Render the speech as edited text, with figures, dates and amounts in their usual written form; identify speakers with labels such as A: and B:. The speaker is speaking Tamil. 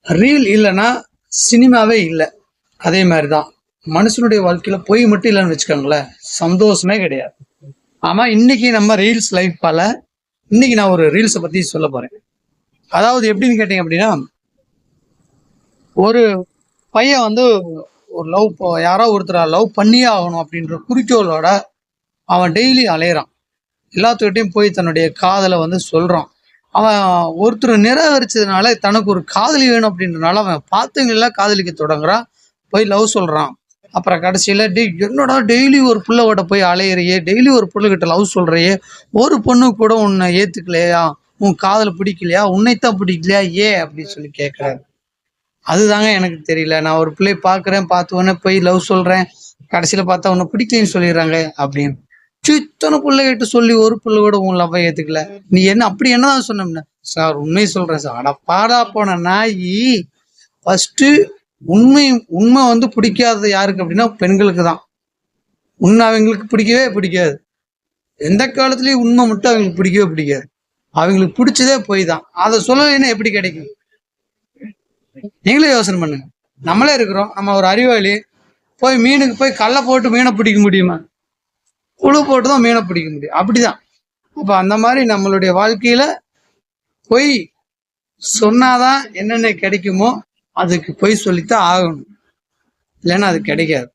A: ரீல் இல்லைன்னா சினிமாவே இல்லை. அதே மாதிரி தான் மனுஷனுடைய வாழ்க்கையில பொய் மட்டும் இல்லைன்னு வச்சுக்கோங்களேன், சந்தோஷமே கிடையாது. ஆமா, இன்னைக்கு நம்ம ரீல்ஸ் லைஃப்பால இன்னைக்கு நான் ஒரு ரீல்ஸை பத்தி சொல்ல போறேன். அதாவது எப்படின்னு கேட்டீங்க அப்படின்னா, ஒரு பையன் வந்து ஒரு யாரோ ஒருத்தரை லவ் பண்ணியே ஆகணும் அப்படின்ற குறிக்கோளோட அவன் டெய்லி அலையிறான். எல்லாத்துக்கிட்டையும் போய் தன்னுடைய காதலை வந்து சொல்றான். அவன் ஒருத்தர் நிராகரிச்சதுனால தனக்கு ஒரு காதலி வேணும் அப்படின்றனால அவன் பார்த்தவங்களெல்லாம் காதலிக்க தொடங்குறான். போய் லவ் சொல்றான். அப்புறம் கடைசியில என்னடா டெய்லி ஒரு புள்ளகிட்ட போய் அலையிறியே, டெய்லி ஒரு புள்ளகிட்ட லவ் சொல்றியே, ஒரு பொண்ணு கூட உன்னை ஏத்துக்கலையா, உன் காதல பிடிக்கலையா, உன்னைத்தான் பிடிக்கலையா, ஏன் அப்படின்னு சொல்லி கேட்கறாரு. அதுதாங்க எனக்கு தெரியல. நான் ஒரு பிள்ளைய பார்க்குறேன், பார்த்த உடனே போய் லவ் சொல்றேன், கடைசியில பார்த்தா உன்னை பிடிக்கலைன்னு சொல்லிடுறாங்க அப்படின்னு. இத்தனை பிள்ளைகிட்ட சொல்லி ஒரு பிள்ளை கூட உன் லவ்வை ஏத்துக்கல, நீ என்ன அப்படி என்னதான் சொன்னோம்னா, சார் உண்மையை சொல்றேன் சார். அட பாடா போன நாயி, ஃபர்ஸ்ட் உண்மை உண்மை வந்து பிடிக்காதது யாருக்கு அப்படின்னா பெண்களுக்கு தான். உண்மை அவங்களுக்கு பிடிக்கவே பிடிக்காது. எந்த காலத்துலயும் உண்மை மட்டும் அவங்களுக்கு பிடிக்கவே பிடிக்காது. அவங்களுக்கு பிடிச்சதே போய் தான். அதை சொல்லலைன்னா எப்படி கிடைக்கும்? நீங்களே யோசனை பண்ணுங்க. நம்மளே இருக்கிறோம், நம்ம ஒரு அறிவாளி, போய் மீனுக்கு போய் கல்லை போட்டு மீனை பிடிக்க முடியுமா? புழு போட்டு தான் மீனை பிடிக்க முடியும். அப்படிதான். அப்ப அந்த மாதிரி நம்மளுடைய வாழ்க்கையில பொய் சொன்னாதான் என்னென்ன கிடைக்குமோ அதுக்கு பொய் சொல்லித்தான் ஆகணும், இல்லைன்னா அது கிடைக்காது.